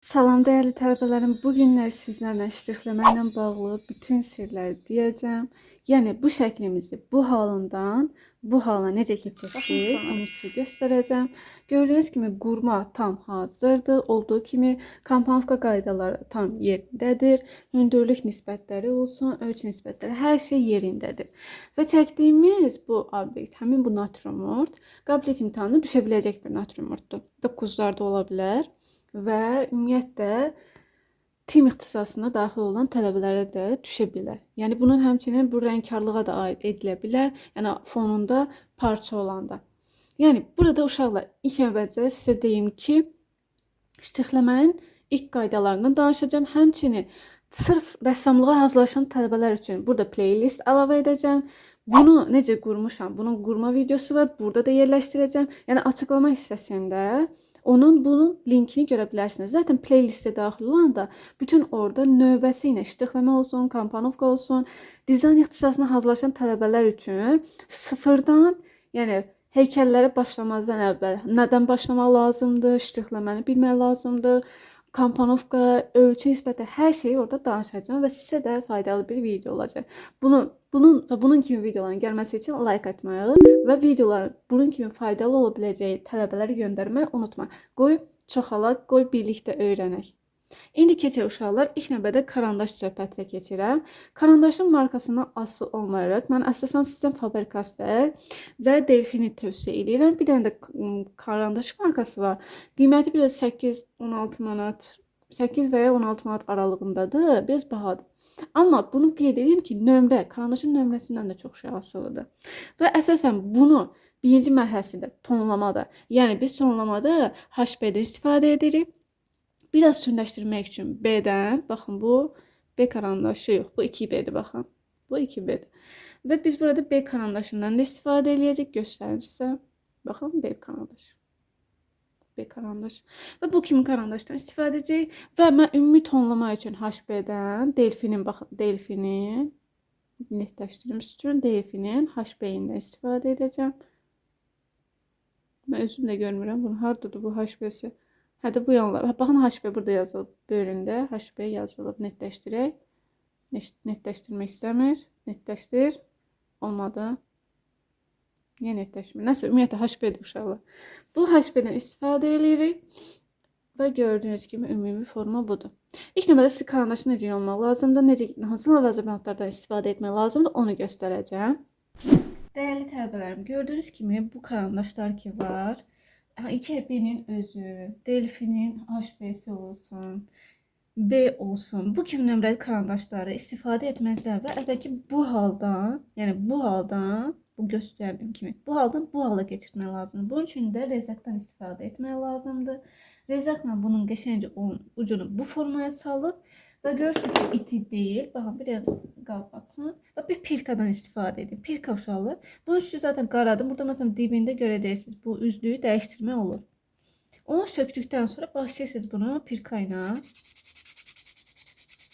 Salam değerli tələbələrim, bu günlər sizlərlə ştrixləmə ilə bağlı bütün sirləri deyəcəm. Yəni bu şəklimizi bu halından bu hala necə keçirsək, onu sizə göstərəcəm. Gördüyünüz kimi qurma tam hazırdır. Olduğu kimi komponovka qaydaları tam yerindədir. Hündürlük nisbətləri olsun, ölçü nisbətləri, hər şey yerindədir. Və çəkdiyimiz bu obyekt, həmin bu naturmort, qabiliyyət imtahanına düşə biləcək bir naturmortdur. 9-larda ola bilər. Və ümumiyyətlə tim ixtisasına daxil olan tələbələrə də düşə bilər. Yəni bunun həmçinin bu rəngkarlığa da aid edilə bilər. Yəni fonunda parça olanda. Yəni burada uşaqlar ilk əvvəlcə sizə deyim ki, ştrixləmənin ilk qaydalarından danışacağam. Həmçinin sırf rəssamlığa hazırlaşan tələbələr üçün burada playlist əlavə edəcəm. Bunu necə qurmuşam? Bunun qurma videosu var. Burada da yerləşdirəcəm. Yəni açıqlama hissəsində bunun linkini görə bilərsiniz. Zaten playlistə daxil olanda bütün orada növbəsi ilə ştrixləmə olsun, komponovka olsun, dizayn ixtisasına hazırlaşan tələbələr üçün sıfırdan, yəni heykəllərə başlamazdan əvvəl nədən başlamaq lazımdır, ştrixləməni bilmək lazımdır, komponovka, ölçü nisbəti hər şeyi orada danışacağım və sizə də faydalı bir video olacaq. Bunun kimi videoların gəlməsi üçün like atmayı və videoların bunun kimi faydalı ola biləcəyi tələbələrə göndərməyi unutma. Qoy çoxalaq, qoy birlikdə öyrənək. İndi keçək uşaqlar, ilk növbədə karandaş söhbətinə keçirəm. Karandaşın markasından asılı olmayaraq, mən əsasən sizin Faber-Castell və Delfini tövsiyə edirəm. Bir dənə də karandaş markası var. Qiyməti biraz 8-16 manat, 8 və ya 16 manat aralığındadır. Biraz bahadır. Amma bunu qeyd edeyim ki, karandaşın nömrəsindən də çox şey asılıdır. Və əsasən bunu birinci mərhələsində tonlamada, yəni biz tonlamada HB-dən istifadə edirik. Biraz sündləşdirmək üçün B-dən, baxın bu B karandaşı yox, bu 2B-dir, baxın. Bu 2B-dir. Və biz burada B karandaşından da istifadə edəcəyik, göstərim sizə. Baxın B karandaşı. B karandaşı. Və bu kimi karandaşdan istifadə edəcəyik. Və mən ümumi tonlama üçün HB-dən, Delfinin, baxın, Delfinin, netləşdirim üçün Delfinin HB-indən istifadə edəcəm. Mən özüm də görmürəm, bunu hardadır bu HB-si. Hətta bu yanlar. Baxın HB burada yazılıb. Bölündə HB yazılıb. Netləşdirək. Netləşdirmək istəmir. Netləşdir. Olmadı. Niyə netləşmir? Nəsə ümumiyyətlə HB-dir uşaqlar. Bu HB-dən istifadə edirik. Və gördüyünüz kimi ümumi forma budur. İlk növbədə siz karandaşı necə yonmaq lazımdır, hansı ləvazimatlardan istifadə etmək lazımdır, onu göstərəcəm. Dəyərli tələbələrim, gördüyünüz kimi bu karandaşlar ki var. 2B'nin özü, Delfinin HB'si olsun, B olsun. Bu kimi nömrəli karandaşları istifadə etməzlər və əlbəttə bu haldan, yəni bu haldan, bu göstərdiyim kimi, bu haldan bu hala keçirmək lazımdır. Bunun üçün də rezakdan istifadə etmək lazımdır. Rezakla bunun qəşəngcə ucunu bu formaya salıb və görürsünüz ki, iti deyil. Baxın, bir qab atın və bir pirkadan istifadə edin. Pirka uşaqlar. Bunun üstü zaten qaradır. Burada məsələn dibində görəcəksiniz. Bu üzlüyü dəyişdirmək olur. Onu söktükdən sonra başlayırsınız bunu pirka ilə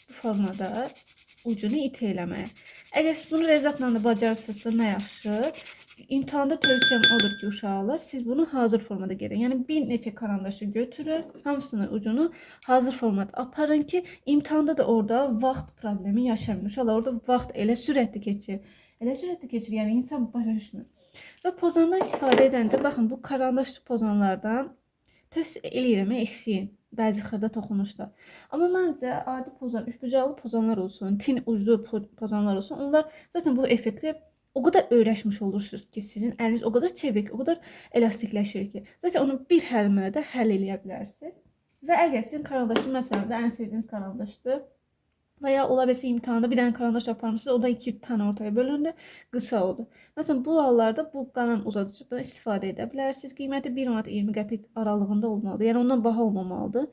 bu formada ucunu iti eləməyə. Əgər siz bunu rezakla da bacarırsınızsa nə yaxşı. İmtahanda tövsiyəm odur ki, uşaqlar, siz bunu hazır formada gedin. Yəni bir neçə karandaşı götürün, hamısının ucunu hazır formada aparın ki, imtahanda da orada vaxt problemi yaşamayın. Uşaqlar, orada vaxt elə sürətli keçir. Elə sürətli keçir, yəni insan başa düşmür. Və pozandan istifadə edəndə, baxın, bu karandaşlı pozanlardan tövsiyə eləyirəm, eşiyin. Bəzi xırda toxunuşlar. Amma məncə adi pozan, üçbucaqlı pozanlar olsun, tin uclu pozanlar olsun, onlar zaten bu effekti o kadar öyrəşmiş olursunuz ki, sizin əliniz o kadar çevik, o kadar elastikləşir ki, zaten onu bir həlmələ də həll eləyə bilərsiniz. Və əgər sizin karandaşın məsələn də ən sevdiyiniz karandaşdır və ya ola bilsə imtahanda bir dənə karandaş aparmışsınız, o da 2 tane ortaya bölündü, qısa oldu. Məsələn, bu hallarda bu qalan uzadıcıdan istifadə edə bilərsiniz. Qiyməti 1 manat 20 qəpik aralığında olmalıdır. Yəni ondan baha olmamalıdır.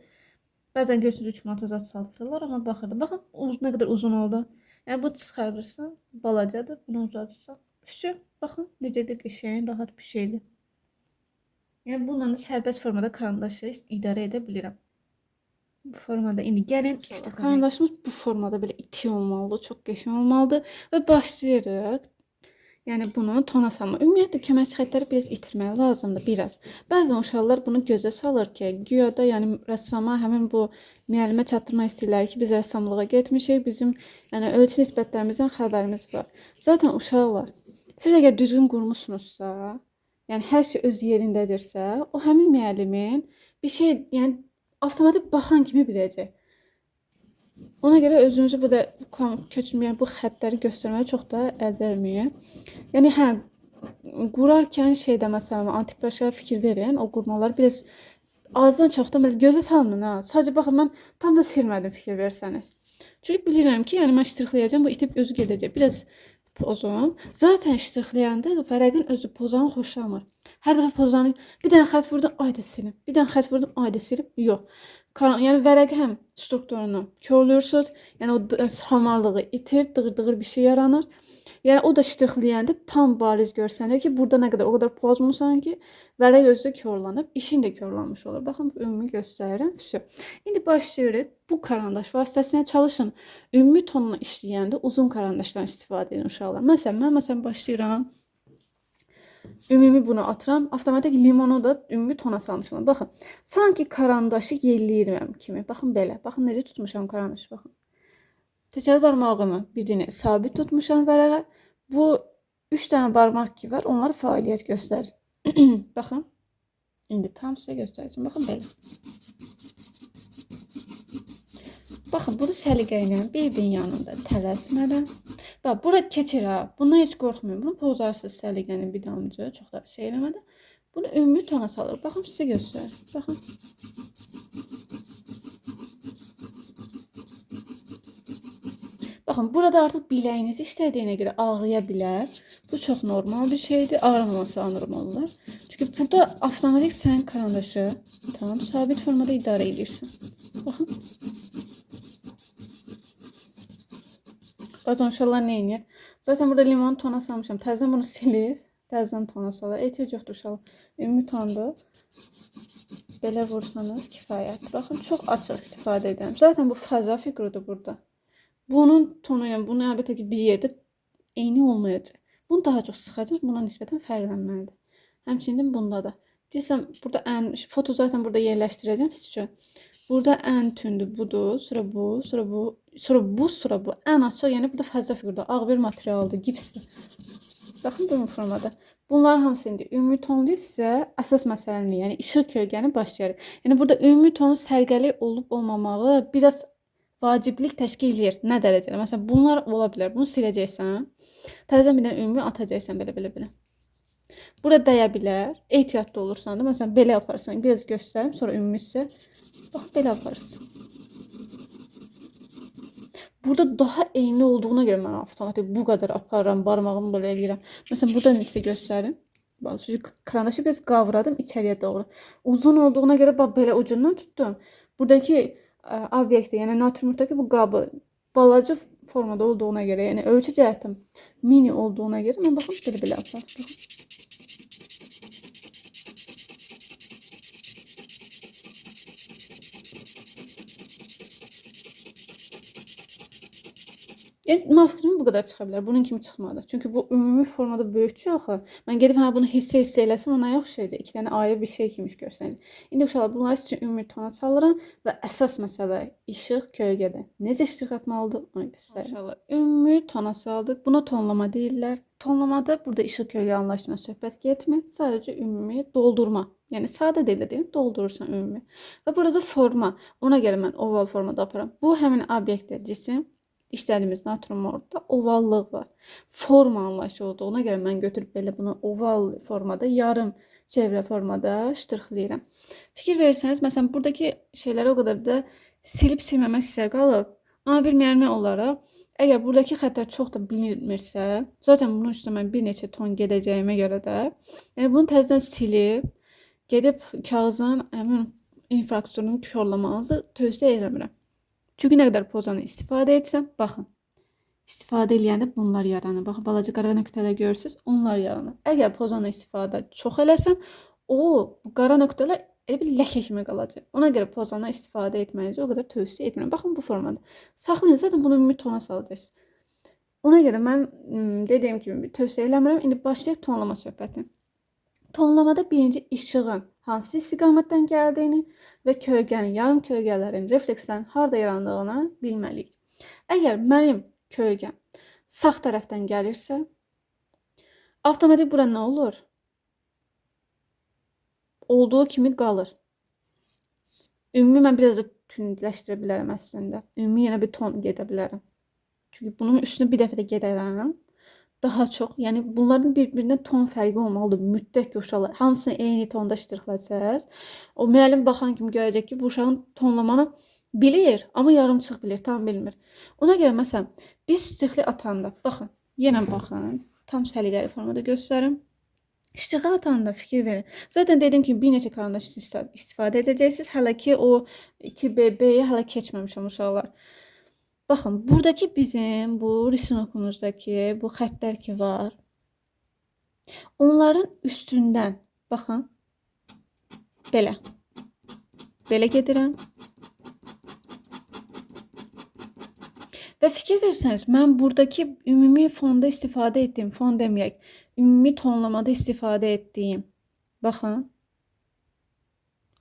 Bəzən görürsünüz 3 manata zat satırlar, amma baxırdı. Baxın, nə qədər uzun oldu. Yəni bu çıxarırsan, balacadır, bunu uzadırsan. Şu, baxın, necə də qəşəng, rahat bir şeydir. Yəni bununla da sərbəst formada karandaşı idarə edə bilirəm. Bu formada indi gəlin, işte karandaşımız bu formada belə iti olmalıdır, çox qəşəng olmalıdır və başlayırıq. Yəni bunu tona salma. Ümumiyyətlə köməkçi xəttləri biraz itirmək lazımdır biraz. Bəzən uşaqlar bunu gözə salır ki, güya da yəni rəssama həmin bu müəllimə çatdırmaq istəyirlər ki, biz rəssamlığa getmişik, bizim yəni ölçü nisbətlərimizdən xəbərimiz var. Zaten uşaqlar, siz əgər düzgün qurmusunuzsa, yəni hər şey öz yerindədirsə, o həmin müəllimin bir şey, yəni avtomatik baxan kimi biləcək. Ona görə özünüzü bu da köçməyən bu xəttləri göstərməyə çox da əl verməyin. Yəni hə, qurarkən şeydə məsələn antiq fikir verin, o qurmalar biraz azdan çoxdan belə gözə salmayın ha. Sadəcə baxın, mən tam da silmədim fikir versəniz. Çünki bilirəm ki, yəni mən ştrixləyəcəm, bu itib özü gedəcək. Biraz pozum. Zaten ştrixləyəndə vərəqin özü pozanı xoşlamır. Hər dəfə pozanı bir dənə xətt vurdum, ay da silim. Bir dənə xətt vurdum, ay da silim. Yox. Yəni vərəqi həm strukturunu körlürsüz, yəni o hamarlığı itir, dığır-dığır bir şey yaranır. Yəni o da ştrixləyəndə tam bariz görsənir ki, burada nə qədər o qədər pozmusan ki, vərəq özü də körlənib, işin də körlənmiş olur. Baxın, ümumi göstərirəm. Vəsə. İndi başlayırıq. Bu karandaş vasitəsilə çalışın. Ümumi tonla işləyəndə uzun karandaşdan istifadə edin uşaqlar. Məsələn başlayıram. Ümumi bunu atıram. Avtomatik limonu da ümumi tona salmışam. Baxın. Sanki karandaşı yelləyirəm kimi. Baxın belə. Baxın necə tutmuşam karandaşı. Baxın. Təkər barmağımı birini sabit tutmuşam vərəqə. Bu 3 dənə barmaq ki var. Onlar fəaliyyət göstərir. Baxın. İndi tam sizə göstərəcəm. Baxın belə. Baxın, bunu səliqə ilə bir-birinin yanında tələsmədən. Bax, bura keçir ha. Bundan heç qorxmayın. Bunu pozarsınız səliqənin bir damcı. Çox da şey eləmədən. Bunu ümumi tona salır. Baxın, sizə göstərir. Baxın. Baxın, burada artıq biləyiniz işlədiyinə görə ağrıya bilər. Bu çox normal bir şeydir. Ağrımaması anormallar. Çünki burada avtomatik sən karandaşı tam sabit formada idarə edirsən. Baxın. Bazen uşaqlar nə edir? Zaten burada limonu tona salmışam. Təzədən bunu silir. Təzədən tona salır. Ehtiyac yoxdur uşaqlar. Ümumi tondur. Belə vursanız kifayət. Baxın, çox açıq istifadə edirəm. Zaten bu fəza figurudur burada. Bunun tonu ilə bunu əlbəttə ki bir yerdə eyni olmayacaq. Bunu daha çox sıxacaq. Buna nisbətən fərqlənməlidir. Həmçinin bunda da. Deyəsəm, burada foto zaten burada yerləşdirəcəm siz üçün. Burada ən tündü budur, sonra bu, sonra bu, sonra bu, sonra bu. Ən açıq, yəni burada fəzza figurda ağ bir materialdır, gipsdir. Baxın bu formada. Bunların hamısı indi ümumi tonlu isə əsas məsələni, yəni işıq kölgəni başlayır. Yəni burada ümumi tonu sərgəli olub olmamağı biraz vaciblik təşkil edir. Nə dərəcədə? Məsələn, bunlar ola bilər. Bunu siləcəksən. Təzədən bir dənə ümumi atacaqsan belə. Burada dəyə bilər. Ehtiyatlı olursan da, məsələn, belə yaparsan. Biraz göstərim, sonra ümumi isə bax, belə yaparsın. Burada daha eyni olduğuna görə mən avtomatik bu qədər aparıram, barmağımı belə eləyirəm. Məsələn, burada necə göstərim. Bax, karandaşı biraz qavradım içəriyə doğru. Uzun olduğuna görə bax, belə ucundan tutdum. Buradakı obyekti, yəni natürmürtdəki bu qabı balaca formada olduğuna görə, yəni ölçü cəhətdən mini olduğuna görə mən baxın belə aparıram. Yəni məfhumu bu qədər çıxa bilər. Bunun kimi çıxmadı. Çünki bu ümumi formada böyükçü axı. Mən gedib bunu hissə eləsəm ona yox şeydir. 2 dənə ayrı bir şey kimi görsənir. İndi uşaqlar bunlar üçün ümumi tona salıram və əsas məsələ işıq kölgədə. Necə iştirak etməlidir onu göstərirəm. Uşaqlar ümumi tona saldıq. Buna tonlama deyirlər. Tonlamada burada işıq kölgə anlayışına söhbət getmir. Sadəcə ümumi doldurma. Yəni sadə dillə deyim, doldurursan ümumi. Və burada forma. Ona görə mən oval formada aparıram. Bu həmin obyektdir, cisim. İşlədiyimiz natrum orada ovallıq var. Forma anlayışı olduğuna görə mən götürüb belə bunu oval formada, yarım çevrə formada ştrixləyirəm. Fikir verirsəniz, məsələn, buradakı şeyləri o qədər də silib silməmək sizə qalıb. Amma bir müəllimə olaraq, əgər buradakı xəttlər çox da bilinmirsə, zaten bunun üstündə mən bir neçə ton gedəcəyimə görə də, yəni bunu təzədən silib, gedib kağızın həmin infrastrukturunu körləmanızı tövsiyə eləmirəm. Çünki nə qədər pozanı istifadə etsəm, baxın. İstifadə eləyəndə bunlar yaranır. Baxın, balaca qara nöqtələr görürsünüz, onlar yaranır. Əgər pozanı istifadə çox eləsən, bu qara nöqtələr elə bir ləkə kimi qalacaq. Ona görə pozanı istifadə etməyinizi o qədər tövsiyə etmirəm. Baxın bu formada. Saxlayın, zaten bunu ümumi tona salacaqsınız. Ona görə mən dediyim kimi tövsiyə eləmirəm. İndi başlayaq tonlama söhbətinə. Tonlamada birinci işığın hansı istiqamətdən gəldiyini və kölgənin, yarım kölgələrin, reflekslərin harda yarandığını bilməliyik. Əgər mənim kölgəm sağ tərəfdən gəlirsə, avtomatik bura nə olur? Olduğu kimi qalır. Ümumi mən biraz da tündləşdirə bilərəm əslində. Ümumi yenə bir ton gedə bilərəm. Çünki bunun üstünə bir dəfə də gedərəm. Daha çox, yəni bunların bir-birinə ton fərqi olmalıdır. Mütləq uşaqlar hamısını eyni tonda ştrixləsəz, o müəllim baxan kimi görəcək ki, bu uşağın tonlamanı bilir, amma yarımçıq bilir, tam bilmir. Ona görə məsələn, biz ştrixli atanda, baxın, yenə baxın, tam səliqəli formada göstərim. Ştrixli atanda fikir verin. Zaten dedim ki, bir neçə karandaş istifadə edəcəksiniz. Hələ ki o 2BB-yə hələ keçməmişəm uşaqlar. Baxın, buradakı bizim bu risinokumuzdaki bu xəttlər ki var. Onların üstündən baxın. Belə. Belə gedirəm. Və fikir versəniz, mən buradakı ümumi fonda istifadə etdiyim, fon deməyək, ümumi tonlamada istifadə etdiyim, baxın,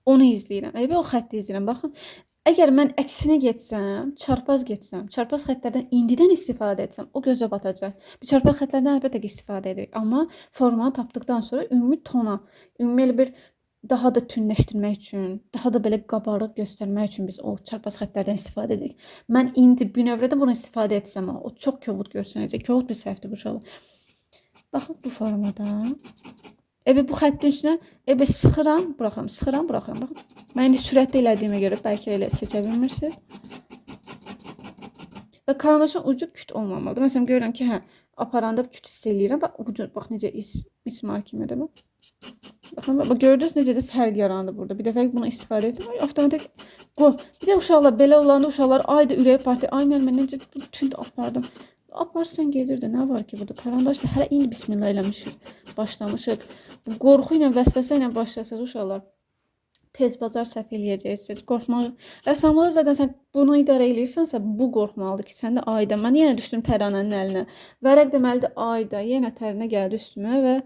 onu izləyirəm. Elə o xətti izləyirəm, baxın. Əgər mən əksinə getsəm, çarpaz xəttlərdən indidən istifadə etsəm, o gözə batacaq. Biz çarpaz xəttlərdən əlbəttə ki, istifadə edirik. Amma formanı tapdıqdan sonra ümumi tona, ümumi elə bir daha da tündləşdirmək üçün, daha da belə qabarıq göstərmək üçün biz o çarpaz xəttlərdən istifadə edirik. Mən indi bünövrədə bunu istifadə etsəm, o çox kobud görsənəcək. Kobud bir səhvdir bu uşaqlar. Baxın bu formada. Bu xəttin üstünə sıxıram, buraxıram, sıxıram, buraxıram. Baxın. Mən indi sürətli elədiyimə görə bəlkə elə seçə bilmirsiniz. Və karandaşın ucu küt olmamalıdır. Məsələn, görürəm ki, aparanda küt hiss eləyirəm. Bax necə ismar kimidir bu. Baxın, gördünüz necə də fərq yarandı burada. Bir dəfə bunu istifadə etdim. Avtomatik qoy. Bir də uşaqlar belə olanda uşaqlar ayda ürək partiya, ay müəllimə necə tünd apardım. Aparsan gedirdi. Nə var ki burada? Karandaşla hələ indi bismillah eləmişik. Başlamışıq. Bu qorxu ilə, vəsvəsə ilə başlasınız uşaqlar. Tez bazar səhv eləyəcəksiniz. Qorxmağı. Rəssamlıqda zaten sən bunu idarə eləyirsənsə, bu qorxmalıdır ki, sən də ayda. Mən yenə düşdüm təranənin əlinə. Vərəq deməlidir ayda. Yenə tərinə gəldi üstümə və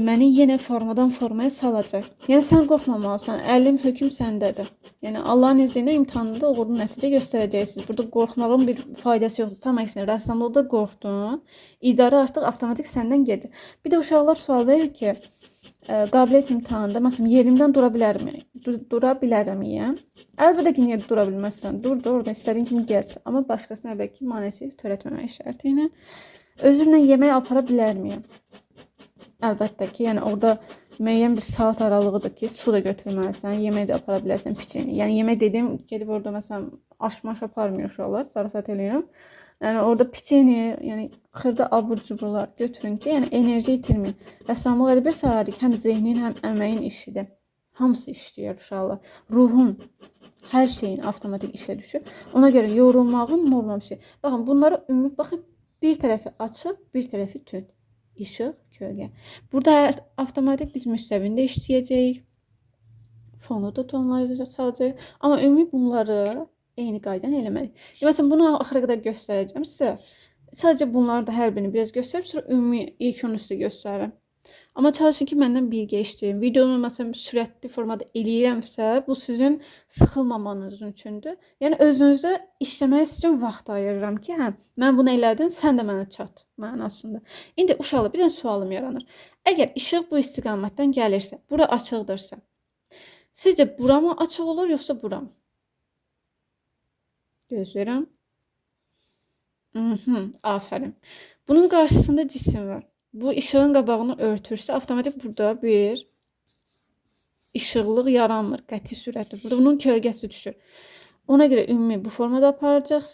məni yenə formadan formaya salacaq. Yəni sən qorxmamalısan. Əlim, hökm səndədir. Yəni Allahın izni ilə imtahanında uğurlu nəticə göstərəcəksiniz. Burada qorxmağın bir faydası yoxdur. Tam əksinə, rəssamlıqda qorxdun. İdarə artıq avtomatik səndən gedir. Bir də uşaqlar sual verir ki, qabiliyyət imtahanında məsələn yerimdən dura bilərəmiyəm? Əlbəttə ki, niyə dura bilməzsən? Dur, orada istədiyin kimi gəz. Amma başqasına əlbəttə ki, maneçilik törətməmək şərti ilə özümlə yemək apara bilərmiyəm? Əlbəttə ki, yəni orada müəyyən bir saat aralığıdır ki, su da götürməlisən, yemək də apara bilərsən, piçeni. Yəni yemək dediyim, gedib orada məsələn aşmaş aparmıyor uşaqlar, zarafat eləyirəm. Yəni orada piçeni, yəni xırda abur-cuburlar götürün ki, yəni enerji itirməyin. Rəssamlıq elə bir sahədir, həm zehnin, həm əməyin işidir. Hamısı işləyir uşaqlar. Ruhun, hər şeyin avtomatik işə düşür. Ona görə yorulmağın normal bir şey. Baxın, bunları ümumi baxın, bir tərəfi açıq, bir tərəfi tünd. İşıq, kölgə. Burada avtomatik biz müstəvində işləyəcəyik. Fonu da tonlayacaq, salacaq. Amma ümumi bunları eyni qaydan eləməliyik. Məsələn, bunu axıra qədər göstərəcəm sizə. Sadəcə bunları da hər birini biraz göstərib, sonra ümumi ilk onu sizə göstərirəm. Amma çalışın ki, məndən bilgi işləyin. Videonu məsələn sürətli formada eləyirəmsə, bu sizin sıxılmamanız üçündür. Yəni özünüzdə işləməyə sizin vaxt ayırıram ki, mən bunu elədim, sən də mənə çat mənasında. İndi uşaqlar bir dənə sualım yaranır. Əgər işıq bu istiqamətdən gəlirsə, bura açıqdırsa, sizcə bura mı açıq olur, yoxsa bura mı? Gözləyirəm. Afərin. Bunun qarşısında cisim var. Bu işığın qabağını örtürsə, avtomatik burada bir işıqlıq yaranmır, qəti sürətli. Burada bunun kölgəsi düşür. Ona görə ümumi bu formada aparacaq.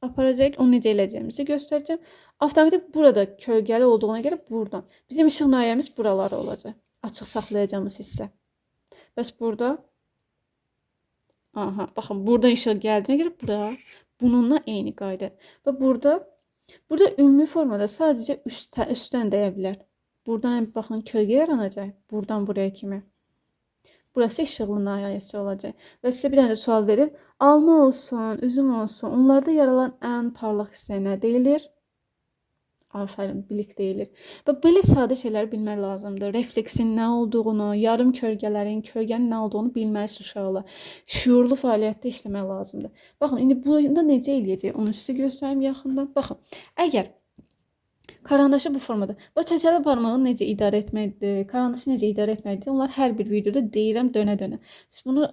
Onu necə eləyəcəyimizi göstərəcəm. Avtomatik burada kölgəli olduğuna görə buradan. Bizim işıq nayəmiz buraları olacaq. Açıq saxlayacağımız hissə. Bəs burada, baxın, buradan işıq gəldiyinə görə bura bununla eyni qayda. Və burada ümumi formada sadəcə üstdən dəyə bilər. Buradan baxın kölgə yaranacaq. Buradan buraya kimi. Burası işıqlı nayəsi olacaq. Və sizə bir dənə sual verib. Alma olsun, üzüm olsun. Onlarda yaranan ən parlaq hissə nə deyilir? Aferin, bilik deyilir. Və belə sadə şeyləri bilmək lazımdır. Refleksin nə olduğunu, yarım kölgələrin, kölgənin nə olduğunu bilməlisiniz uşaqlar. Şuurlu fəaliyyətdə işləmək lazımdır. Baxın, indi bunda necə eləyəcək? Onu sizə göstərim yaxından. Baxın, əgər karandaşı bu formada. Və çəkələ barmağı necə idarə etməkdir, karandaşı necə idarə etməkdir, onlar hər bir videoda deyirəm dönə-dönə. Siz bunu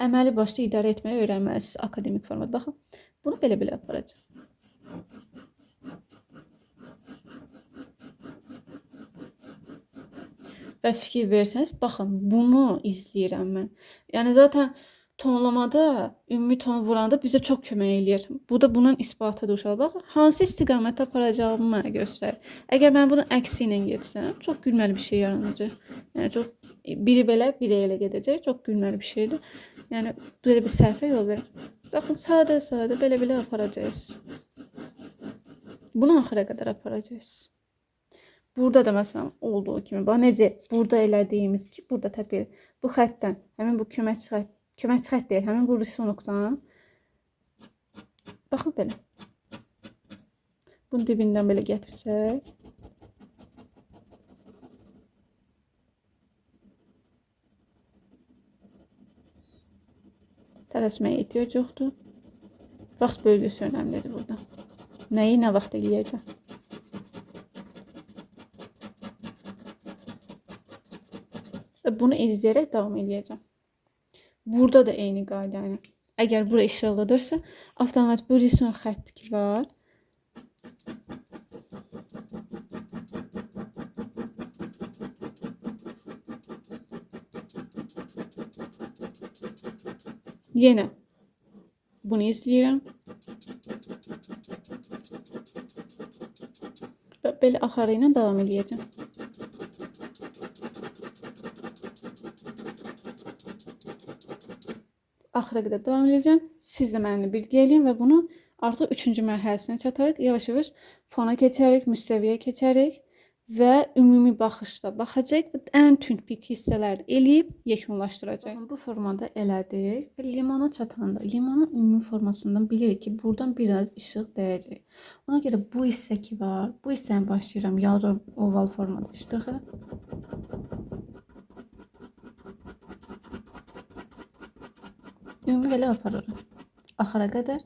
əməli başda idarə etməyi öyrənməlisiniz akademik formada. Baxın, bunu belə-belə aparacağım. Və fikir versəniz, baxın, bunu izləyirəm mən. Yəni zaten tonlamada ümumi ton vuranda bizə çox kömək eləyir. Bu da bunun isbatıdır uşaqlar. Baxın, hansı istiqamətdə aparacağımı mənə göstərir. Əgər mən bunun əksi ilə getsəm, çox gülməli bir şey yaranacaq. Yəni çox biri belə, biri elə gedəcək. Çox gülməli bir şeydir. Yəni belə bir səhvə yol verir. Baxın, sadə-sadə belə-belə aparacağız. Bunu axıra qədər aparacağız. Burada da məsələn olduğu kimi, bax necə burada elədiyimiz ki, burada tətbiq bu xəttdən, həmin bu köməkçi xətt deyil, həmin bu risunukdan baxın belə. Bunun dibindən belə gətirsək, tələsməyə ehtiyac yoxdur. Vaxt bölgüsü önəmlidir burada. Nəyi nə vaxt eləyəcəm? Bunu izləyərək davam edəcəm. Burada da eyni qayda. Yəni, əgər bura işıqlıdırsa, avtomat bu risun xətti var. Yenə bunu izləyirəm. Və belə axarı ilə davam edəcəm. Axıra qədər davam edəcəm. Siz də mənimlə birgə eləyin və bunu artıq 3-cü mərhələsinə çatarıq. Yavaş-yavaş fona keçərik, müstəviyə keçərik və ümumi baxışda baxacaq və ən tünd hissələri eləyib yekunlaşdıracaq. Bu formada elədik və limona çatanda limonun ümumi formasından bilirik ki, buradan biraz işıq dəyəcək. Ona görə bu hissə ki var, bu hissəni başlayıram yarım oval formada iştirak. Ümumi belə aparırım axıra qədər.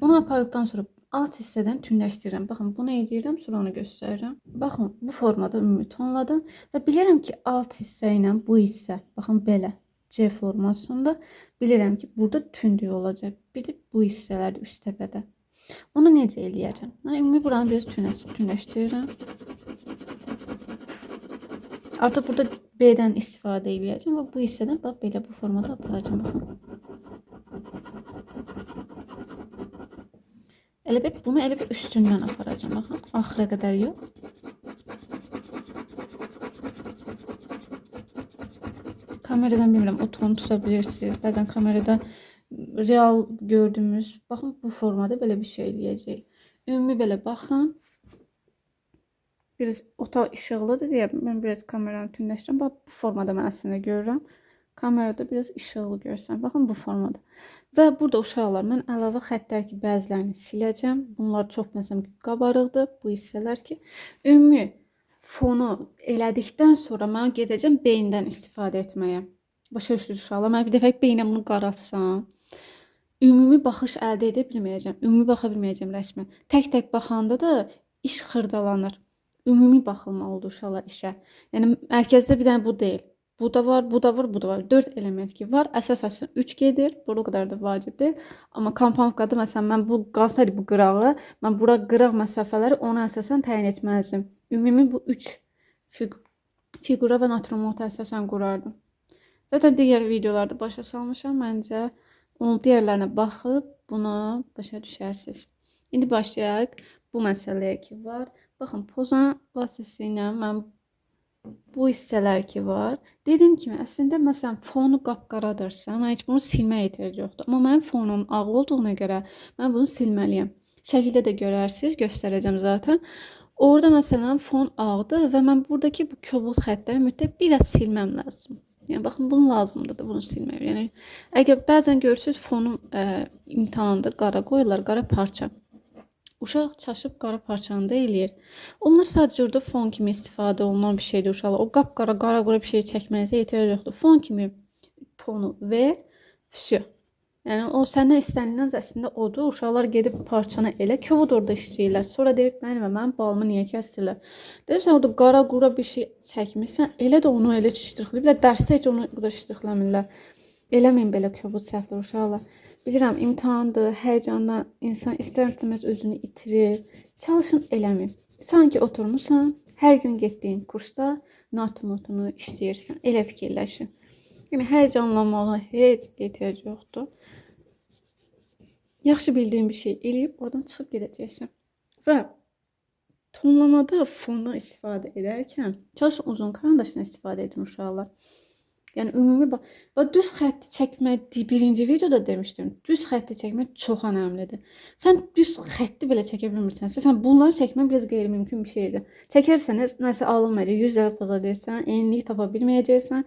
Onu apardıqdan sonra alt hissədən tündləşdirirəm. Baxın, bunu edirəm, sonra onu göstərirəm. Baxın, bu formada ümumi tonladım və bilirəm ki, alt hissə ilə bu hissə, baxın belə C formasında bilirəm ki, burada tündlük olacaq. Bir də bu hissələrdə üst təbədə. Onu necə eləyəcəm? Ümumi buranı biraz tündləşdirirəm. Artıq burada B-dən istifadə edəcəm və bu hissədən bax belə bu formada aparacağım. Baxın. Elə bir bunu elə bir üstündən aparacağım. Baxın, axıra qədər yox. Kameradan bilmirəm, o tonu tuta bilirsiniz. Bəzən kamerada real gördüyümüz, baxın bu formada belə bir şey eləyəcək. Ümumi belə baxın. Biraz otaq işıqlıdır deyə mən biraz kameranı tündləşdirəm. Bax bu formada mən əslində görürəm. Kamerada biraz işıqlı görsən. Baxın bu formada. Və burada uşaqlar mən əlavə xəttlər ki, bəzilərini siləcəm. Bunlar çox məsələn qabarıqdır. Bu hissələr ki, ümumi fonu elədikdən sonra mən gedəcəm beyindən istifadə etməyə. Başa düşdünüz uşaqlar? Mən bir dəfə beyinə bunu qaratsam, ümumi baxış əldə edə bilməyəcəm. Ümumi baxa bilməyəcəm rəsmə. Tək-tək baxanda da iş xırdalanır. Ümumi baxılmalıdır uşaqlar işə. Yəni mərkəzdə bir dənə bu deyil. Bu da var, bu da var, bu da var. 4 element ki var. Əsasən 3 gedir. Bu o qədər də vacib deyil. Amma komponovkada məsələn mən bu qalsaydı bu qırağı, mən bura qıraq məsafələri ona əsasən təyin etməzdim. Ümumi bu 3 fiqura və naturmorta əsasən qurardım. Zaten digər videolarda başa salmışam. Məncə onun digərlərinə baxıb buna başa düşərsiniz. İndi başlayaq bu məsələyə ki var. Baxın, pozan vasitəsilə mən bu hissələr ki var. Dediyim kimi, əslində məsələn fonu qapqaradırsa, mən heç bunu silməyə ehtiyac yoxdur. Amma mənim fonum ağ olduğuna görə mən bunu silməliyəm. Şəkildə də görərsiniz, göstərəcəm zaten. Orada məsələn fon ağdır və mən buradakı bu kobud xəttləri mütləq biraz silməm lazım. Yəni baxın, bunu lazımdır da bunu silmək. Yəni əgər bəzən görürsüz fonum imtahanda qara qoyurlar, qara parça. uşaq çaşıb qara parçanı da eləyir. Onlar sadəcə orada fon kimi istifadə olunan bir şeydir uşaqlar. O qapqara, qara-qura bir şey çəkməyinizə ehtiyac yoxdur. Fon kimi tonu ver, vsyo. Yəni o səndən istənilən əslində odur. Uşaqlar gedib parçanı elə kövud orada işləyirlər. Sonra deyir mənim balımı niyə kəsdilər? Deyib sən orada qara-qura bir şey çəkmirsən, elə də onu elə şişdirxləyiblər. Dərsdə heç onu qədər şişdirxləmirlər. Eləməyin belə kövud səhvlər uşaqlar. Bilirəm, imtahandır, həyecandan insan istər-istəməz özünü itirir. Çalışın eləməyin. Sanki oturmusan, hər gün getdiyin kursda not-notunu işləyirsən. Elə fikirləşin. Yəni həyecanlanmağa heç ehtiyac yoxdur. Yaxşı bildiyin bir şey eləyib oradan çıxıb gedəcəksən. Və tonlamada fondan istifadə edərkən çalışın uzun karandaşdan istifadə edin uşaqlar. Yəni ümumi bax düz xətti çəkmək birinci videoda demişdim. Düz xətti çəkmək çox önəmlidir. Sən düz xətti belə çəkə bilmirsənsə, sən bunları çəkmək biraz qeyri-mümkün bir şeydir. Çəkərsəniz nəsə alınmayacaq, 100 dəfə pozacaqsan, enlik tapa bilməyəcəksən,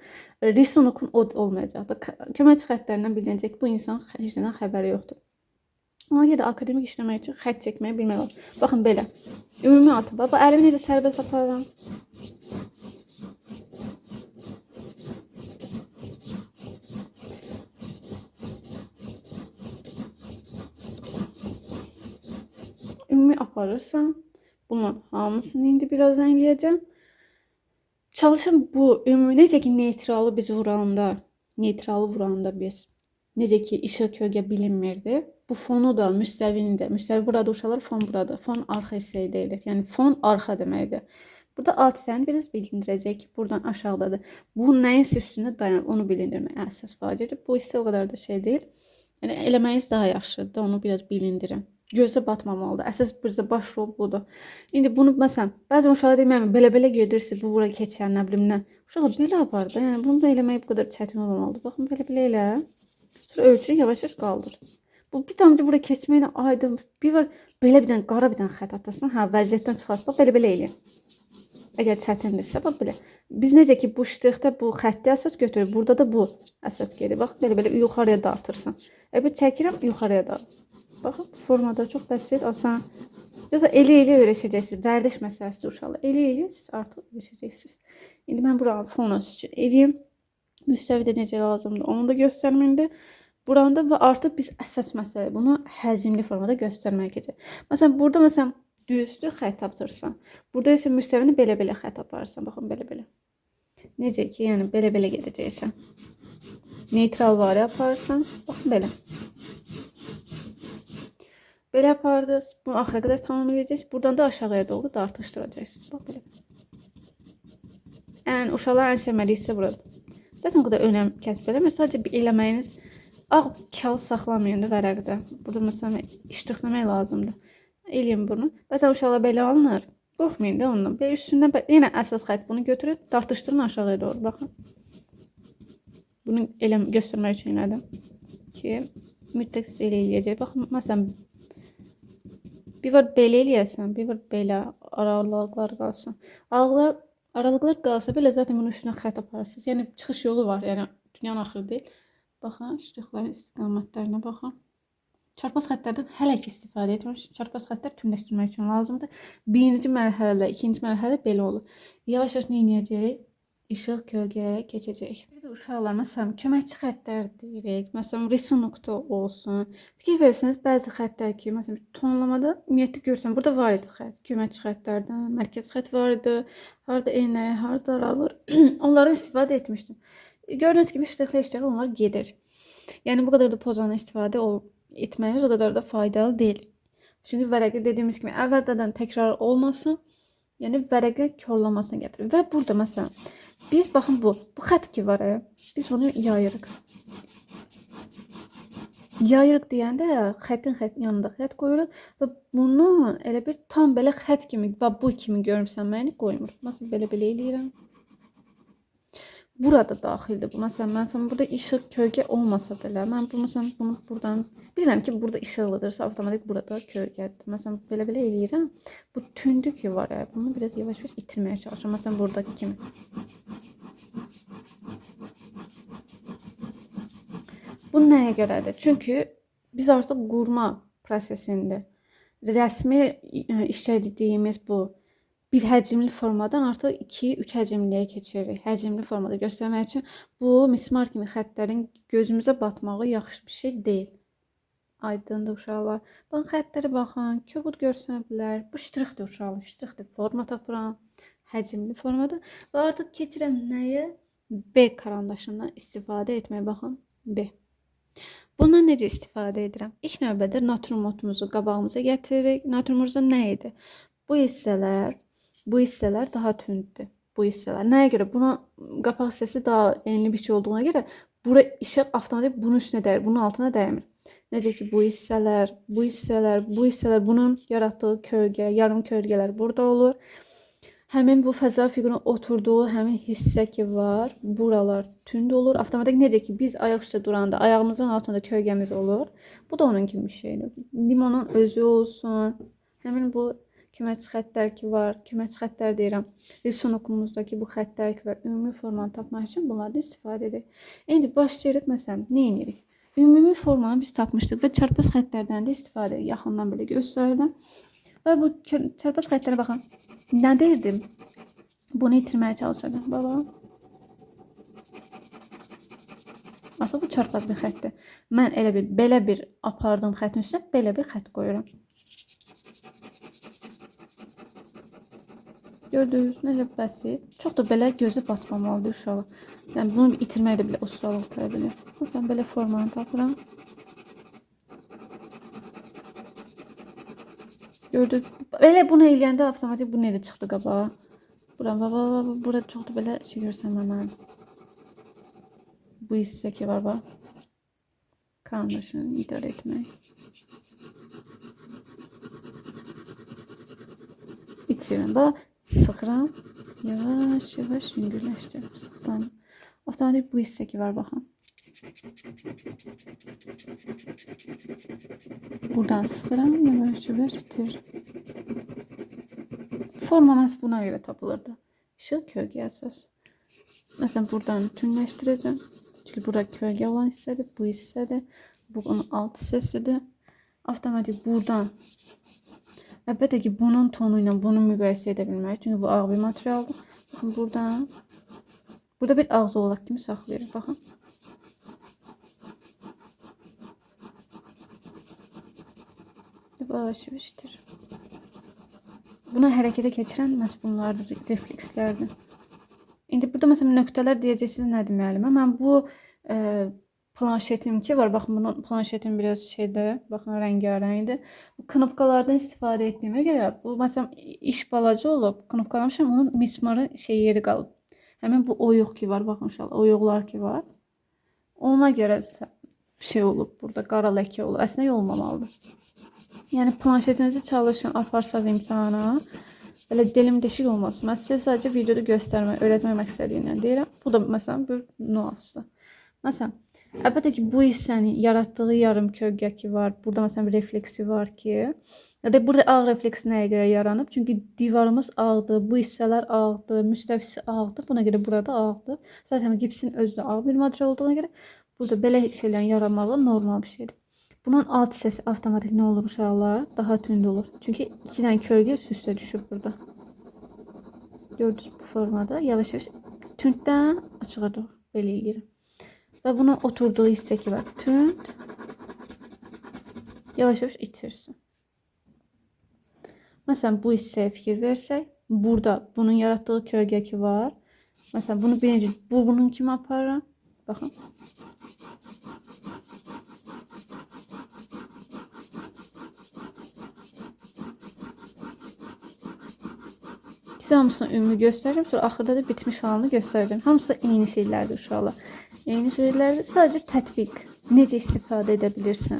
risunukun olmayacaq. Köməkçi xəttlərindən bilinəcək bu insan heç nədən xəbəri yoxdur. Ona görə akademik işləmək üçün xətt çəkməyi bilmək lazım. Baxın belə. Ümumi atı. Bax əlimi necə sərbəst aparıram. Ümumi aparırsan, bunun hamısını indi birazdan eləyəcəm. Çalışın bu ümumi necə ki neytralı biz vuranda biz necə ki işıq kölgə bilinmirdi. Bu fonu da, müstəvini də. Müstəvi burada uşaqlar, fon burada. Fon arxa hissəyə deyilir. Yəni fon arxa deməkdir. Burada alt hissəni biraz bilindirəcək ki, buradan aşağıdadır. Bu nəyinsə üstündə dayanır, onu bilindirmək əsas vacibdir. Bu hissə o qədər də şey deyil. Yəni eləməyiniz daha yaxşıdır, onu biraz bilindirin. Gözə batmamalıdır. Əsas bizdə baş rol budur. İndi bunu məsələn, bəzən uşaqlar deyir, mən belə-belə gedirsə, bu bura keçər, nə bilim nə. Uşaqlar belə apar da, yəni bunu da eləmək bu qədər çətin olmamalıdır. Baxın, belə-belə elə. Sonra ölçünü yavaş-yavaş qaldır. Bu bir damcı bura keçməklə aydın. Bir var, belə bir dənə qara bir dənə xətt atasın, hə, vəziyyətdən çıxarsın. Bax, belə-belə eləyir. Əgər çətindirsə, bax belə. Biz necə ki bu ştrixdə bu xətti əsas götürür, burada da bu əsas gedir. Bax, belə-belə yuxarıya dartırsan. Bir çəkirəm, yuxarıya dartırsan. Baxın, formada çox bəsit, asan. Ya da elə öyrəşəcəksiniz. Vərdiş məsələsidir uşaqlar. Elə siz artıq öyrəşəcəksiniz. İndi mən buranı fonus üçün eləyim. Müstəvidə necə lazımdır, onu da göstərməyində. Buranda və artıq biz əsas məsələ bunu həzmli formada göstərməyə keçək. Məsələn, burada məsələn düzdür xətt tapdırsan. Burada isə müstəvini belə-belə xətt aparırsan. Baxın, belə-belə. Necə ki, yəni belə-belə gedəcəksən. Neytral vari aparırsan. Baxın, belə. Belə yapardınız. Bunu axıra qədər tamamlayacaqsınız. Buradan da aşağıya doğru dartışdıracaqsınız. Bax, belə. Yəni, uşaqlar ən sevmədiyi hissə buradır. Zaten o qədər önəm kəsb eləmir. Sadəcə bir eləməyiniz ağ kağız saxlamayın da vərəqdə. Burada məsələn iştiqləmək lazımdır. Eləyin bunu. Bəzən uşaqlar belə alınır. Qorxmayın da ondan. Belə üstündən yenə əsas xətt bunu götürün, dartışdırın aşağıya doğru. Baxın. Bunu elə göstərmək üçün elədim ki, mütləq elə eləyəcək. Baxın, məsələn bir var belə eləyəsən, bir var belə aralıqlar qalsın. Aralıqlar qalsa belə zaten bunun üstünə xətt aparırsınız. Yəni çıxış yolu var. Yəni dünyanın axırı deyil. Baxın, ştrixlərin istiqamətlərinə baxın. Çarpaz xəttlərdən hələ ki istifadə etməmişəm. Çarpaz xəttlər tündləşdirmək üçün lazımdır. Birinci mərhələdə, ikinci mərhələdə belə olur. Yavaş-yavaş nə edəcək? İşıq kölgəyə keçəcək. Bir də uşaqlar, məsələn, köməkçi xəttlər deyirik. Məsələn, risunukda olsun. Fikir verirsiniz, bəzi xəttlər ki, məsələn, tonlamada ümumiyyətlə görsən, burada var idi xətt. Köməkçi xəttlərdən, mərkəz xətt var idi. Harada enləri, harada aralır. Onları istifadə etmişdim. Gördüyünüz kimi ştrixlə işləri onlar gedir. Yəni bu qədər də pozanı istifadə etməyiz, o qədər də faydalı deyil. Çünki vərəqə dediyimiz kimi əvvəldən təkrar olmasın, yəni vərəqə korlamasına gətirir. Və burada məsələn, biz baxın bu xətt ki var, biz bunu yayırıq. Yayırıq deyəndə xəttin yanında xətt qoyuruq və bunu elə bir tam belə xətt kimi, bu kimi görürsənməyini qoymur. Məsələn, belə eləyirəm. Burada daxildir bu. Məsələn, mən burada işıq kölgə olmasa belə, mən bunu buradan bilirəm ki, burada işıqlıdırsa, avtomatik burada kölgədir. Məsələn, belə eləyirəm. Bu tündü ki var, bunu biraz yavaş-yavaş itirməyə çalışıram. Məsələn, buradakı kimi. Bu nəyə görədir? Çünki biz artıq qurma prosesində. rəsmi işlədiyimiz bu bir həcmli formadan artıq 2-3 həcmliyə keçirik. Həcmli formada göstərmək üçün bu mismar kimi xəttlərin gözümüzə batmağı yaxşı bir şey deyil. Aydındır uşaqlar. Baxın xəttlərə baxın, kobud görsənə bilər. Bu ştrixdir uşaqlar, ştrixdir. Forma tapıram, həcmli formada və artıq keçirəm nəyə? B karandaşından istifadə etməyə baxın. B. Bundan necə istifadə edirəm? İlk növbədə naturmotumuzu qabağımıza gətiririk. Naturumuzda nə idi? Bu hissələr daha tündür. Bu hissələr. Nəyə görə? Bunun qapaq hissəsi daha enli bir şey olduğuna görə bura işıq avtomatik bunun üstünə dəyir, bunun altına dəymir. Necə ki bu hissələr bunun yaratdığı kölgə, yarım kölgələr burada olur. Həmin bu fəza fiqurun oturduğu həmin hissə ki var, buralar tünd olur. Avtomatik necə ki biz ayaq üstə duranda ayağımızın altında kölgəmiz olur. Bu da onun kimi bir şeydir. Limonun özü olsun. Həmin bu köməkçi xəttlər ki var, köməkçi xəttlər deyirəm. Rivson okumumuzdakı bu xəttlər ki var, ümumi formanı tapmaq üçün bunlardan istifadə edirik. İndi başlayırıq məsələn, nə edirik? Ümumi formanı biz tapmışdıq və çarpaz xəttlərdən də istifadə edirik. Yaxından belə göstərirəm. Və bu çarpaz xəttlərə baxın. Nə deyirdim? Bunu itirməyə çalışacağım. Baba. Aslında bu çarpaz bir xəttdir. Mən elə bir, belə bir apardığım xəttin üstünə belə bir xətt qoyuram. Gördünüz, necə bəsit. Çox da belə gözə batmamalıdır uşaqlar. Yəni bunu itirmək də belə o sual ortaya bilir. Məsələn, belə formanı tapıram. Gördük. Belə bunu eləyəndə avtomatik bu necə çıxdı qabağa. Burada çox da belə şey görsənməməli. Bu hissə ki var bax. Karandaşını idarə etmək. İtirirəm. Bax, sıxıram. Yavaş yüngülləşdirirəm. Sıxdan. Avtomatik bu hissə ki var baxın. Buradan sıxıram, yavaş itirir. Forma məhz buna görə tapılırdı. İşıq kölgə əsas. Məsələn, buradan tünləşdirəcəm. Çünki burada kölgə olan hissədir, bu hissədir. Bu onun alt hissəsidir. Avtomatik buradan. Əlbəttə ki, bunun tonu ilə bunu müqayisə edə bilmərik. Çünki bu ağ bir materialdır. Baxın, buradan. Burada bir ağzı olaq kimi saxlayırıq. Baxın. Yavaş-yavaşdır. Buna hərəkətə keçirən məhz bunlardır, reflekslərdir. İndi burada məsələn nöqtələr deyəcəksiniz nədir müəllimə? Mən bu planşetim ki var, baxın bunun planşetim biraz şeydir, baxın rəngarəngdir. Bu knopkalardan istifadə etdiyimə görə bu məsələn iş balaca olub, knopkalamışam, onun mismarı yeri qalıb. Həmin bu oyuq ki var, baxın uşaqlar, oyuqlar ki var. Ona görə şey olub, burada qara ləkə olub. Əslində olmamalıdır. Yəni planşetinizi çalışın, aparsaz imtahana. Belə dilim deşik olmasın. Mən sizə sadəcə videoda göstərmək, öyrətmək məqsədi ilə deyirəm. Bu da məsələn bir nüansdır. Məsələn, əlbəttə ki bu hissənin yaratdığı yarım kölgə ki var. Burada məsələn bir refleksi var ki. Burada ağ refleksi nəyə görə yaranıb? Çünki divarımız ağdır, bu hissələr ağdır, müstəvisi ağdır. Buna görə burada ağdır. Zaten gipsin özü də ağ bir material olduğuna görə burada belə şeylərin yaranmağı normal bir şeydir. Bunun alt hissəsi avtomatik nə olur uşaqlar? Daha tünd olur. Çünki 2 dənə kölgə üst-üstə düşüb burada. Gördünüz bu formada. Yavaş-yavaş tünddən açığa doğru belə eləyirəm. Və bunun oturduğu hissə ki var. Tünd. Yavaş-yavaş itirsin. Məsələn, bu hissəyə fikir versək, burada bunun yaratdığı kölgə ki var. Məsələn, bunu birinci bunun kimi aparıram. Baxın. Size hamısını ümumi göstereceğim. Sonra axırda da bitmiş halını göstereceğim. Hamısı eyni şeylərdir uşaqlar. Eyni şeylərdir. Sadəcə tətbiq. Necə istifadə edə bilirsən.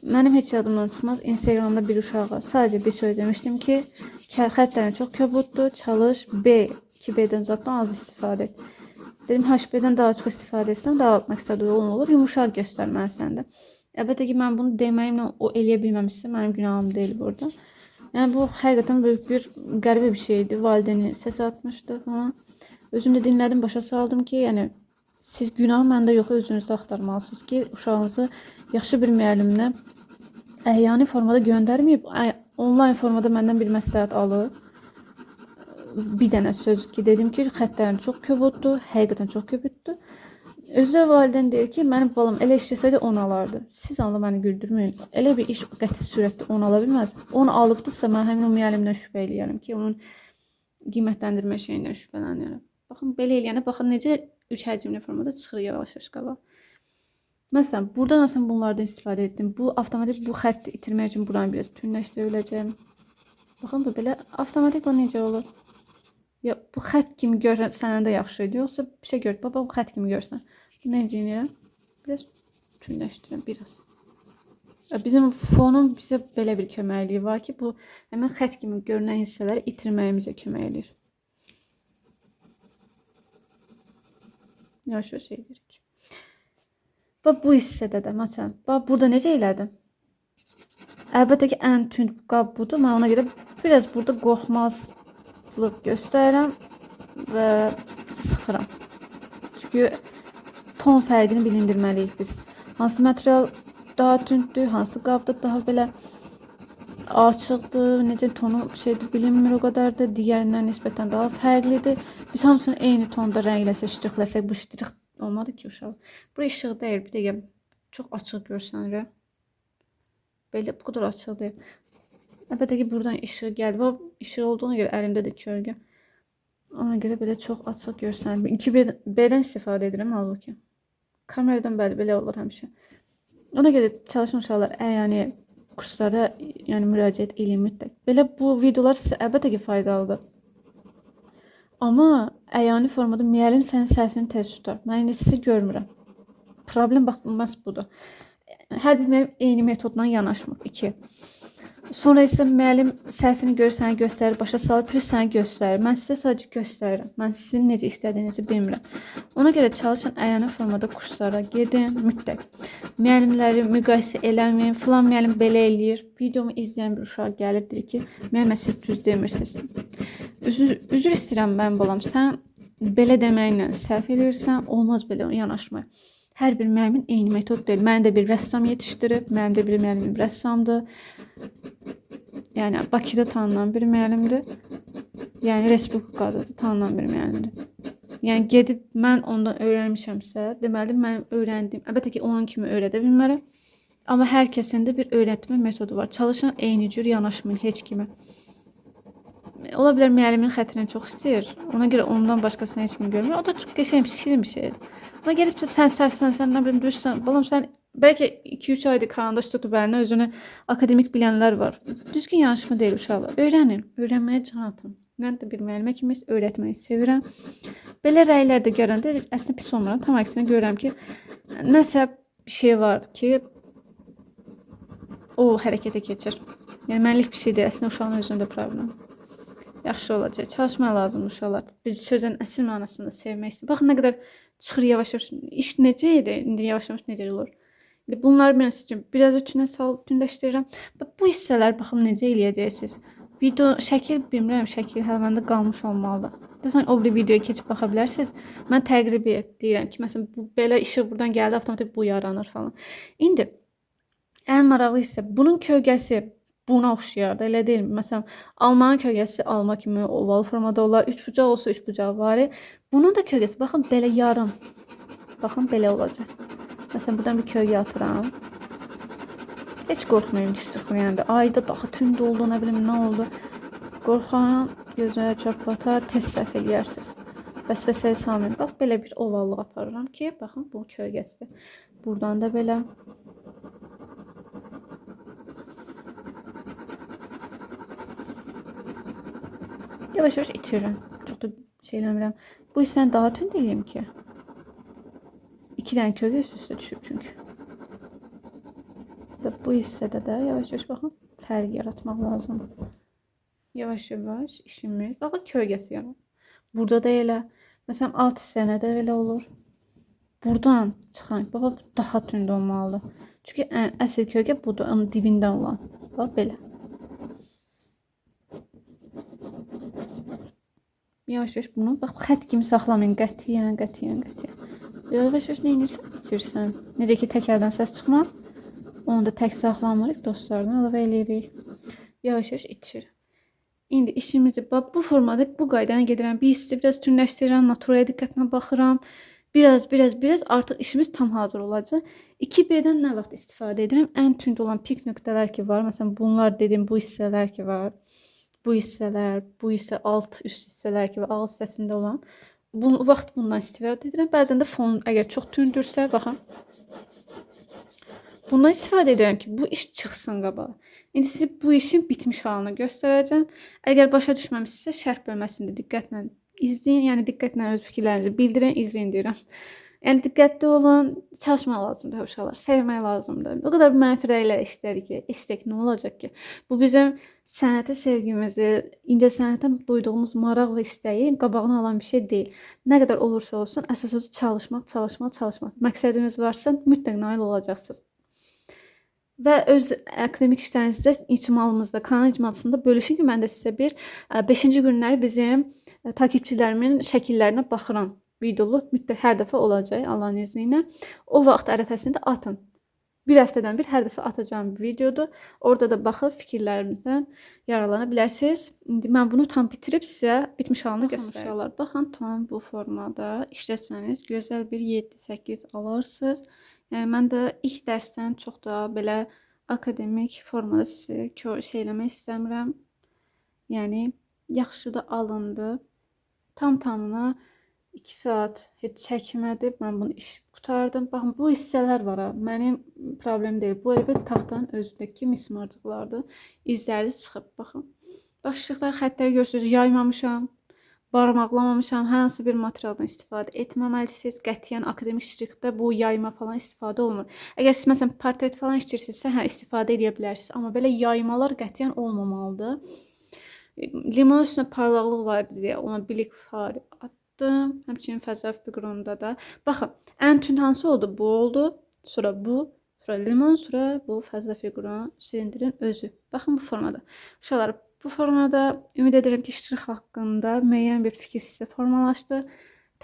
Mənim heç yadımdan çıxmaz. Instagramda bir uşağa sadəcə bir söz demişdim ki, xəttlərin çox köbuddur. Çalış B. 2B'dən zaten az istifadə et. Dedim HB'dən daha çox istifadə etsəm daha məqsəd uyğun olur. Yumuşaq göstərməlisən də. Əlbəttə ki mən bunu deməyimlə o eləyə bilməmişsə mənim günahım deyil burada. Yəni bu həqiqətən böyük bir qəribə bir şeydi. Valideyni səs atmışdı falan. Özüm də dinlədim, başa saldım ki, yəni siz günahı məndə yox, özünüzdə axtarmalısınız ki, uşağınızı yaxşı bir müəllimlə əyani formada göndərməyib, onlayn formada məndən bir məsləhət alıb. Bir dənə söz ki, dedim ki, xətlərin çox kobuddur, həqiqətən çox kobuddur. Özü valideyn deyir ki, mənim balam elə işləsəydi 10 alardı. Siz Allah məni güldürməyin. Elə bir iş qəti sürətdə 10 ala bilməz. 10 alıbdısa, mən həmin o müəllimdən şübhə eləyərəm ki, onun qiymətləndirmə şeyindən şübhələnirəm. Baxın, belə eləyəndə, baxın necə 3 həcmli formada çıxır yavaş-yavaş qabağa. Məsələn, burada məsələn bunlardan istifadə etdim. Bu avtomatik bu xətti itirmək üçün buranı biraz tünləşdirə biləcəm. Baxın, bu belə avtomatik bu necə olur? Ya bu xətt kimi görsən də yaxşı idi, yoxsa bir şey gör. Baba bu xətt kimi görsən. Bu necə edirəm? Biraz tünləşdirəm biraz. Bizim fonun bizə belə bir köməkliyi var ki, bu həmin xətt kimi görünən hissələri itirməyimizə kömək edir. Yavaş-yavaş edirik. Və bu hissədə də məsələn, bax burada necə elədim? Əlbəttə ki, ən tünd qab budur. Mən ona görə biraz burada qorxmazlıq göstərirəm və sıxıram. Çünki ton fərqini bilindirməliyik biz. Hansı material daha tündür, hansı qabda daha belə açıqdır, necə tonu şeydir bilinmir o qədər da, digərindən nisbətən daha fərqlidir. Biz hamısını eyni tonda rəngləsək, ştrixləsək, bu ştrix olmadı ki uşaq. Bura işıq deyil, bir dəqiqə çox açıq görsənir. Belə bu qədər açıq deyil. Əlbəttə ki, buradan işıq gəldi. Bu işıq olduğuna görə əlimdə də kölgə. Ona görə belə çox açıq görsənir. 2B-dən istifadə edirəm halbuki. Kameradan bəli belə olur həmişə. Ona görə çalışın uşaqlar əyani kurslara yəni müraciət edin mütləq. Belə bu videolar sizə əlbəttə ki faydalıdır. Amma əyani formada müəllim sənin səhvini tez tutar. Mən indi sizi görmürəm. Problem baxılmaz budur. Hər bir müəllim eyni metodla yanaşmır. 2. Sonra isə müəllim səhvini görür, sənə göstərir, başa salır, plus sənə göstərir. Mən sizə sadəcə göstərirəm. Mən sizin necə istədiyinizi bilmirəm. Ona görə çalışın əyani formada kurslara gedin, mütləq. Müəllimləri müqayisə eləməyin. Filan müəllim belə eləyir. Videomu izləyən bir uşaq gəlir, deyir ki, müəllimə siz düz demirsiniz. Üzr istəyirəm mən balam, sən belə deməklə səhv edirsən, olmaz belə yanaşma. Hər bir müəllimin eyni metod deyil. Mən də bir rəssam yetişdirib, mənim də bir müəllimim rəssamdır. Yəni Bakıda tanınan bir müəllimdir. Yəni Respublikada da tanınan bir müəllimdir. Yəni gedib mən ondan öyrənmişəmsə, deməli mənim öyrəndiyim, əlbəttə ki, onun kimi öyrədə bilmərəm. Amma hər kəsin də bir öyrətmə metodu var. Çalışın eyni cür yanaşmayın heç kimə. Ola bilər müəllimin xətrini çox istəyir. Ona görə ondan başqasını heç kim görmür. O da çox qəşəng, şirin bir şeydir. Ona gəlib sən səhvsən, sən nə bilim düzsən. Balam sən bəlkə 2-3 aydır karandaş tutub əlinə özünü akademik bilənlər var. Düzgün yanaşma deyil uşaqlar. Öyrənin, öyrənməyə can atın. Mən də bir müəllimə kimi öyrətməyi sevirəm. Belə rəylər də görəndə əslində pis olmuram. Tam əksinə görürəm ki, nəsə bir şey var ki, o hərəkətə keçir. Yəni mənlik bir şey deyil, əslində uşağın özündə problem. Yaxşı olacaq. Çalışmaq lazımdır uşaqlar. Biz sözün əsl mənasında sevmək istəyir. Baxın nə qədər çıxır yavaş-yavaş. İş necə idi? İndi yavaş-yavaş necə olur? İndi bunları mən sizin biraz ötünə salıb tündləşdirirəm. Bu hissələr baxım necə eləyəcəksiniz. Video şəkil bilmirəm, şəkil hələ məndə qalmış olmalıdır. Desən o bir videoya keçib baxa bilərsiniz. Mən təqribi deyirəm ki, məsələn bu belə işıq buradan gəldi, avtomatik bu yaranır falan. İndi ən maraqlı hissə bunun kölgəsi buna oxşayardı, elə deyil mi? Məsələn, almanın kölgəsi alma kimi oval formada olar. 3 bucaq olsa 3 bucağı var. Bunun da kölgəsi, baxın, belə yarım. Baxın, belə olacaq. Məsələn, buradan bir kölgə atıram. Heç qorxmayın işıqlayanda. Ayda daha tünd oldu, nə bilim, nə oldu. Qorxan, gözə çöp batar, tez səhv eləyərsiniz. Vəsvəsəyə salmayın. Bax, belə bir ovallıq aparıram ki, baxın, bu kölgəsidir. Buradan da belə. Yavaş-yavaş itirirəm. Çox da şeyləmirəm. Bu hissəni daha tünd eləyim ki. 2 dənə kölgə üst-üstə düşüb çünki. Bu hissədə də yavaş-yavaş baxın, fərq yaratmaq lazımdır. Yavaş-yavaş işimiz. Baxın, kölgəsi yaranır. Burada da elə. Məsələn, alt hissənə də elə olur. Buradan çıxan, bax, bu daha tünd olmalıdır. Çünki əsl kölgə budur, onun dibində olan. Bax, belə. Yavaş-yavaş bunu bax xətt kimi saxlamayın. Qətiyyən. Yavaş-yavaş nə edirsən? İçirsən. Necə ki təkərdən səs çıxmaz. Onu da tək saxlamırıq, dostlardan əlavə eləyirik. Yavaş-yavaş içir. İndi işimizi bu formada, bu qaydana gedirəm. Bir hissi biraz tünləşdirirəm, naturaya diqqətlə baxıram. Biraz artıq işimiz tam hazır olacaq. 2B-dən nə vaxt istifadə edirəm? Ən tünd olan pik nöqtələr ki var. Məsələn, bunlar dedim, bu hissələr ki var. Bu hissələr, bu hissə alt üst hissələr ki var, alt hissəsində olan. Bu vaxt bundan istifadə edirəm. Bəzən də fon əgər çox tündürsə, baxın. Bundan istifadə edirəm ki, bu iş çıxsın qabağa. İndi sizə bu işin bitmiş halını göstərəcəm. Əgər başa düşməmişsinizsə, şərh bölməsində diqqətlə izləyin. Yəni diqqətlə öz fikirlərinizi bildirin, izləyin deyirəm. Yəni diqqətli olun, çalışmaq lazımdır uşaqlar, sevmək lazımdır. O qədər mənfi rəylər işlədik nə olacaq ki? Bu bizim sənətə sevgimizi, incəsənətə duyduğumuz maraq və istəyi qabağını alan bir şey deyil. Nə qədər olursa olsun, əsas odur çalışmaq. Məqsədiniz varsa, mütləq nail olacaqsınız. Və öz akademik işlərinizdə icmalımızda, kanal icmalısında bölüşün ki, mən də sizə bir 5-ci günləri bizim takipçilərimin şəkillərinə baxıram. Videolu mütləq hər dəfə olacaq Allahın izni ilə. O vaxt ərəfəsində atın. Bir həftədən bir hər dəfə atacağım bir videodur. Orada da baxıb fikirlərimizdən yararlana bilərsiniz. İndi mən bunu tam bitirib sizə bitmiş halını göstərəcəm. Baxın, tam bu formada işləsəniz gözəl bir 7-8 alarsınız. Yəni mən də ilk dərsdən çox da belə akademik formada sizi eləmək istəmirəm. Yəni yaxşı da alındı. Tam-tamına 2 saat heç çəkmədi. Mən bunu iş qutardım. Baxın, bu hissələr var ha. Mənim problem deyil. Bu elə bir taxtanın özündəki mismarcıqlardır. İzləriniz çıxıb, baxın. Başlıqlar, xəttləri görürsünüz, yaymamışam, barmaqlamamışam. Hər hansı bir materialdan istifadə etməməlisiniz. Qətiyyən akademik şriftdə bu yayma falan istifadə olunur. Əgər siz məsələn portret falan işləyirsinizsə, hə, istifadə edə bilərsiniz. Amma belə yaymalar qətiyyən olmamalıdır. Limon üstünə parlaqlıq var deyə ona bilik fari atdım. Həmçinin fəzə figurunda da. Baxın, ən tünd hansı oldu? Bu oldu. Sonra bu, sonra limon, sonra bu fəzə figurun silindirin özü. Baxın bu formada. Uşaqlar, bu formada ümid edirəm ki, ştrix haqqında müəyyən bir fikir sizə formalaşdı.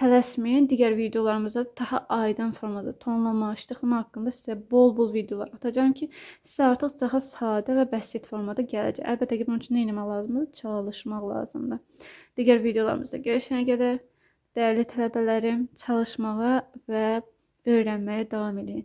Tələsməyin, digər videolarımızda daha aydın formada tonlama, ştrixlama haqqında sizə bol-bol videolar atacağım ki, sizə artıq daha sadə və bəsit formada gələcək. Əlbəttə ki, bunun üçün nə etmək lazımdır? Çalışmaq lazımdır. Digər videolarımızda görüşənə qədər dəyərli tələbələrim, çalışmağa və öyrənməyə davam edin.